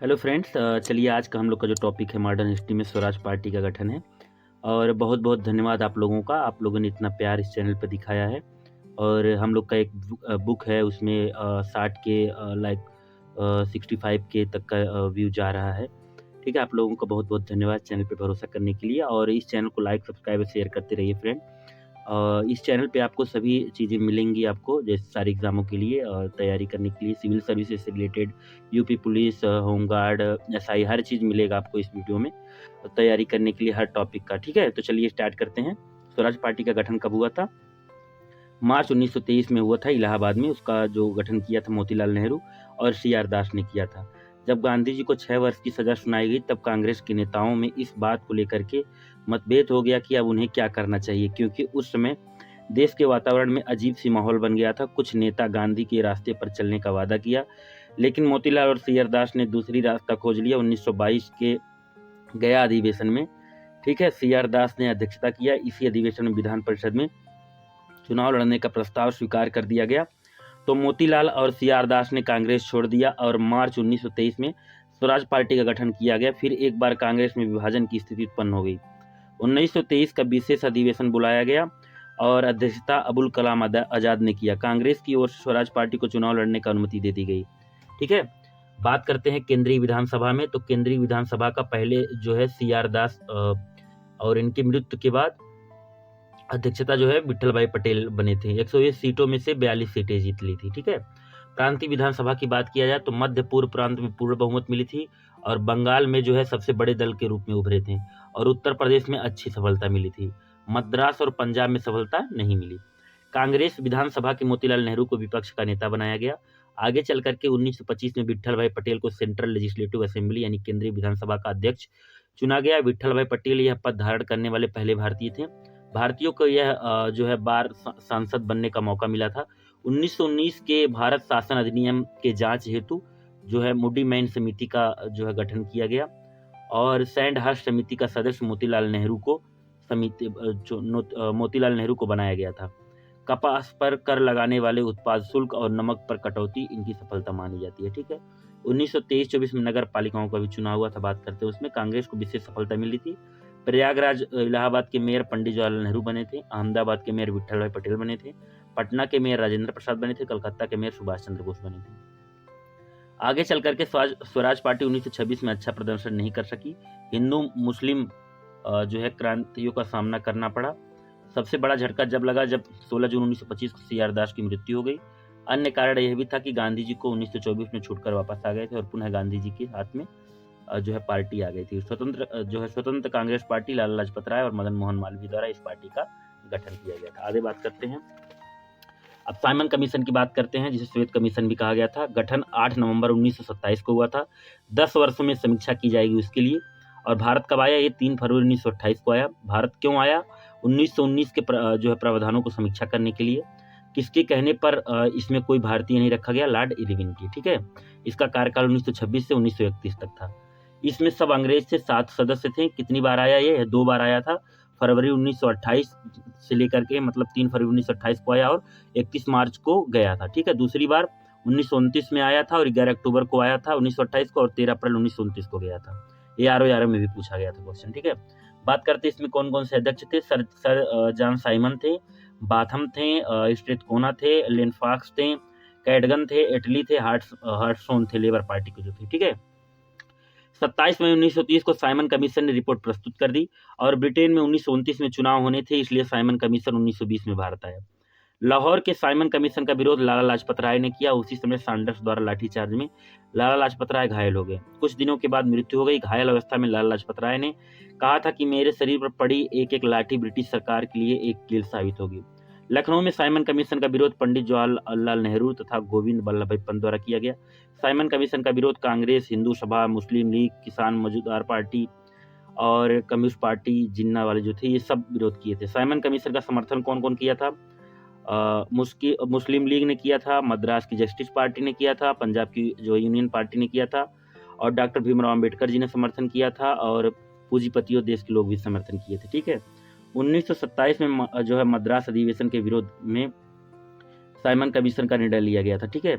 Hello friends, चलिए आज का हम लोग का जो टॉपिक है मॉडर्न हिस्ट्री में स्वराज पार्टी का गठन है। और बहुत बहुत धन्यवाद आप लोगों का, आप लोगों ने इतना प्यार इस चैनल पर दिखाया है। और हम लोग का एक बुक है, उसमें 60 के लाइक 65 के तक का व्यू जा रहा है। ठीक है, आप लोगों का बहुत बहुत धन्यवाद चैनल पे भरोसा करने के लिए। और इस चैनल को लाइक सब्सक्राइब और शेयर करते रहिए फ्रेंड। इस चैनल पे आपको सभी चीज़ें मिलेंगी, आपको जैसे सारे एग्ज़ामों के लिए तैयारी करने के लिए, सिविल सर्विसेज से related, UP police, home guard, SI, हर चीज़ मिलेगा आपको इस वीडियो में तैयारी करने के लिए हर टॉपिक का। ठीक है, तो चलिए स्टार्ट करते हैं। स्वराज पार्टी का गठन कब हुआ था? मार्च 1923 में हुआ था इलाहाबाद में। उसका जो गठन किया था मोतीलाल नेहरू और सी.आर. दास ने किया था। जब गांधी जी को 6 वर्ष की सज़ा सुनाई गई, तब कांग्रेस के नेताओं में इस बात को लेकर के मतभेद हो गया कि अब उन्हें क्या करना चाहिए, क्योंकि उस समय देश के वातावरण में अजीब-सी माहौल बन गया था। कुछ नेता गांधी के रास्ते पर चलने का वादा किया, लेकिन मोतीलाल और सी.आर. दास ने दूसरी रास्ता खोज लिया। 1922 के गया अधिवेशन में, ठीक है, सी.आर. दास ने अध्यक्षता किया। इसी अधिवेशन में विधान परिषद में चुनाव लड़ने का प्रस्ताव स्वीकार कर दिया गया। तो मोतीलाल और सी.आर. दास ने कांग्रेस छोड़ दिया और मार्च 1923 में स्वराज पार्टी का गठन किया गया। फिर एक बार कांग्रेस में विभाजन की स्थिति उत्पन्न हो गई। 1923 का विशेष अधिवेशन बुलाया गया और अध्यक्षता अबुल कलाम आजाद ने किया। कांग्रेस की ओर से स्वराज पार्टी को चुनाव लड़ने का अनुमति दे दी गई। ठीक है, बात करते हैं केंद्रीय विधानसभा में। तो केंद्रीय विधानसभा का पहले जो है सी.आर. दास और इनकी मृत्यु के बाद अध्यक्षता जो है विट्ठल भाई पटेल बने थे। 101 सीटों में से 42 सीटें जीत ली थी। ठीक है, प्रांतीय विधानसभा की बात किया जाए तो मध्य पूर्व प्रांत में पूर्ण बहुमत मिली थी और बंगाल में जो है सबसे बड़े दल के रूप में उभरे थे, और उत्तर प्रदेश में अच्छी सफलता मिली थी। मद्रास और पंजाब में सफलता नहीं मिली। कांग्रेस विधानसभा के मोतीलाल नेहरू को विपक्ष का नेता बनाया गया। आगे चल करके 1925 में विट्ठल भाई पटेल को सेंट्रल लेजिस्लेटिव असेंबली यानी केंद्रीय विधानसभा का अध्यक्ष चुना गया। विट्ठल भाई पटेल यह पद धारण करने वाले पहले भारतीय थे। भारतीयों को यह जो है बार सांसद बनने का मौका मिला था। 1919 के भारत शासन अधिनियम के जांच हेतु जो है मूडी मैन समिति का जो है गठन किया गया और सैंडहर्स्ट समिति का सदस्य मोतीलाल नेहरू को बनाया गया था। कपास पर कर लगाने वाले उत्पाद शुल्क और नमक पर कटौती इनकी सफलता मानी जाती है। ठीक है, 1923-24 में नगर पालिकाओं का भी चुनाव हुआ था। बात करते हैं उसमें कांग्रेस को विशेष सफलता मिली थी। प्रयागराज इलाहाबाद के मेयर पंडित जवाहरलाल नेहरू बने थे। अहमदाबाद के मेयर विट्ठल भाई पटेल बने थे। पटना के मेयर राजेंद्र प्रसाद बने थे। कलकत्ता के मेयर सुभाष चंद्र बोस बने थे। आगे चल करके स्वराज पार्टी 1926 में अच्छा प्रदर्शन नहीं कर सकी। हिंदू मुस्लिम जो है क्रांतियों का सामना करना पड़ा। सबसे बड़ा झटका जब लगा जब 16 जून 1925 को सी.आर. दास की मृत्यु हो गई। अन्य कारण यह भी था कि गांधी जी को 1924 में छूटकर वापस आ गए थे और पुनः गांधी जी के हाथ में जो है पार्टी आ गई थी। स्वतंत्र कांग्रेस पार्टी लाला लाजपत राय और मदन मोहन मालवीय द्वारा इस पार्टी का गठन किया गया था। आगे बात करते हैं, अब साइमन कमीशन की बात करते हैं, जिसे श्वेत कमीशन भी कहा गया था। गठन 8 नवंबर 1927 को हुआ था। 10 वर्षों में समीक्षा की जाएगी उसके लिए। और भारत कब आया? ये 3 फरवरी 1928 को आया। भारत क्यों आया? 1919 के जो है प्रावधानों को समीक्षा करने के लिए। किसके कहने पर इसमें कोई भारतीय नहीं रखा गया? लॉर्ड इरविन की। ठीक है, इसका कार्यकाल 1926 से 1931 तक था। इसमें सब अंग्रेज से 7 सदस्य थे। कितनी बार आया ये? 2 बार आया था। फरवरी 1928 से लेकर के मतलब 3 फरवरी 1928 को आया और 31 मार्च को गया था। ठीक है, दूसरी बार 1929 में आया था और 11 अक्टूबर को आया था 1928 को, और 13 अप्रैल 1929 को गया था। ये आर में भी पूछा गया था क्वेश्चन। ठीक है, बात करते हैं इसमें कौन कौन से अध्यक्ष थे। सर जॉन साइमन थे, बाथम थे, स्ट्रेटकोना थे, लेनफॉक्स थे, कैडगन थे, एटली थे, हार्टसोन थे लेबर पार्टी के जो थे। ठीक है, 27 मई 1930 को साइमन कमीशन ने रिपोर्ट प्रस्तुत कर दी और ब्रिटेन में 1929 में चुनाव होने थे, इसलिए साइमन कमीशन 1920 में भारत आया। लाहौर के साइमन कमीशन का विरोध लाला लाजपत राय ने किया। उसी समय सैंडर्स द्वारा लाठीचार्ज में लाला लाजपत राय घायल हो गए। कुछ दिनों के बाद मृत्यु हो गई। घायल अवस्था में लाला लाजपत राय ने कहा था कि मेरे शरीर पर पड़ी एक एक लाठी ब्रिटिश सरकार के लिए एक कील साबित होगी। लखनऊ में साइमन कमीशन का विरोध पंडित जवाहरलाल नेहरू तथा गोविंद बल्लभ भाई पंत द्वारा किया गया। साइमन कमीशन का विरोध कांग्रेस, हिंदू सभा, मुस्लिम लीग, किसान मजदूर पार्टी और कम्युनिस्ट पार्टी जिन्ना वाले जो थे, ये सब विरोध किए थे। साइमन कमीशन का समर्थन कौन कौन किया था? मुस्लिम लीग ने किया था, मद्रास की जस्टिस पार्टी ने किया था, पंजाब की जो यूनियन पार्टी ने किया था, और डॉक्टर भीमराव अम्बेडकर जी ने समर्थन किया था, और पूंजीपतियों देश के लोग भी समर्थन किए थे। ठीक है, 1927 में जो है मद्रास अधिवेशन के विरोध में साइमन कमीशन का निर्णय लिया गया था। ठीक है,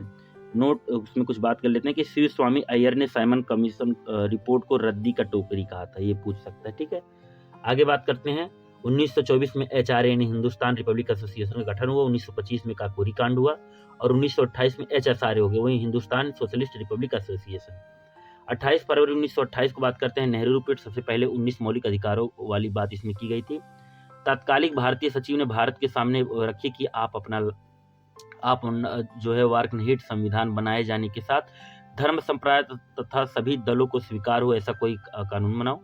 नोट उसमें कुछ बात कर लेते हैं कि शिव स्वामी अय्यर ने साइमन कमीशन रिपोर्ट को रद्दी का टोकरी कहा था, ये पूछ सकता है। ठीक है, आगे बात करते हैं। 1924 में एचआरए यानी हिंदुस्तान रिपब्लिक एसोसिएशन का गठन हुआ। 1925 में काकोरी कांड हुआ और 1928 में एचएसआरए हो गया, वही हिंदुस्तान सोशलिस्ट रिपब्लिक एसोसिएशन। 28 फरवरी 1928 को बात करते हैं। नेहरू रिपोर्ट सबसे पहले 19 मौलिक अधिकारों वाली बात इसमें की गई थी। तत्कालिक भारतीय सचिव ने भारत के सामने रखी कि आप जो है वार्कनहीट संविधान बनाए जाने के साथ धर्म संप्रदाय तथा सभी दलों को स्वीकार हो ऐसा कोई कानून बनाओ।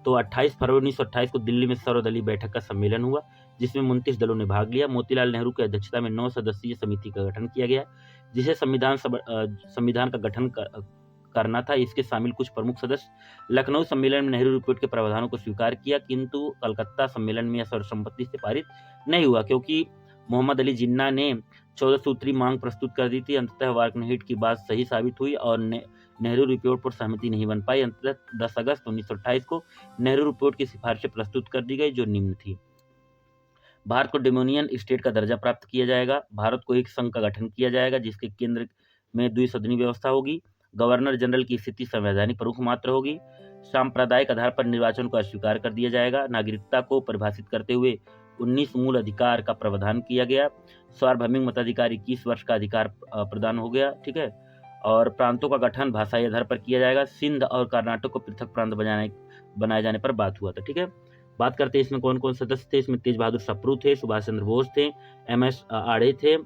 तो 28 फरवरी 1928 को दिल्ली में सर्वदलीय बैठक का सम्मेलन हुआ, जिसमें 29 दलों ने भाग लिया। मोतीलाल नेहरू की अध्यक्षता में 9 सदस्यीय समिति का गठन किया गया, जिसे संविधान का गठन करना था। इसके शामिल कुछ प्रमुख सदस्य लखनऊ सम्मेलन में नेहरू रिपोर्ट के प्रावधानों को स्वीकार किया, किंतु कलकत्ता सम्मेलन में यह सर्वसम्मति से पारित नहीं हुआ, क्योंकि मोहम्मद अली जिन्ना ने 14 सूत्री मांग प्रस्तुत कर दी थी। अंततः वार्कनहीट की बात सही साबित हुई और नेहरू रिपोर्ट पर सहमति नहीं बन पाई। अंततः 10 अगस्त 1928 को नेहरू रिपोर्ट की सिफारिशें प्रस्तुत कर दी गई, जो निम्न थी। भारत को डोमिनियन स्टेट का दर्जा प्राप्त किया जाएगा। भारत को एक संघ का गठन किया जाएगा, जिसके केंद्र में द्विसदनीय व्यवस्था होगी। गवर्नर जनरल की स्थिति संवैधानिक प्रमुख मात्र होगी। सांप्रदायिक आधार पर निर्वाचन को अस्वीकार कर दिया जाएगा। नागरिकता को परिभाषित करते हुए 19 मूल अधिकार का प्रावधान किया गया। सार्वभौमिक मताधिकार 21 वर्ष का अधिकार प्रदान हो गया। ठीक है, और प्रांतों का गठन भाषाई आधार पर किया जाएगा। सिंध और कर्नाटक को पृथक प्रांत बनाए जाने पर बात हुआ था। ठीक है, बात करते हैं इसमें कौन कौन सदस्य थे। इसमें तेज बहादुर सप्रू थे, सुभाष चंद्र बोस थे, MS आड़े थे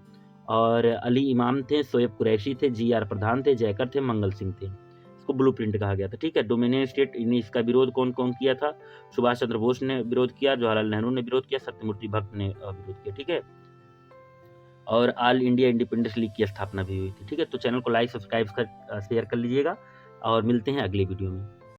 और अली इमाम थे, शोएब कुरैशी थे, GR प्रधान थे, जयकर थे, मंगल सिंह थे। इसको ब्लूप्रिंट कहा गया था। ठीक है, डोमिनियन स्टेट इसका विरोध कौन कौन किया था। सुभाष चंद्र बोस ने विरोध किया, जवाहरलाल नेहरू ने विरोध किया, सत्यमूर्ति भट्ट ने विरोध किया। ठीक है, और ऑल इंडिया इंडिपेंडेंस लीग की स्थापना भी हुई थी। ठीक है, तो चैनल को लाइक, सब्सक्राइब कर शेयर कर लीजिएगा और मिलते हैं अगले वीडियो में।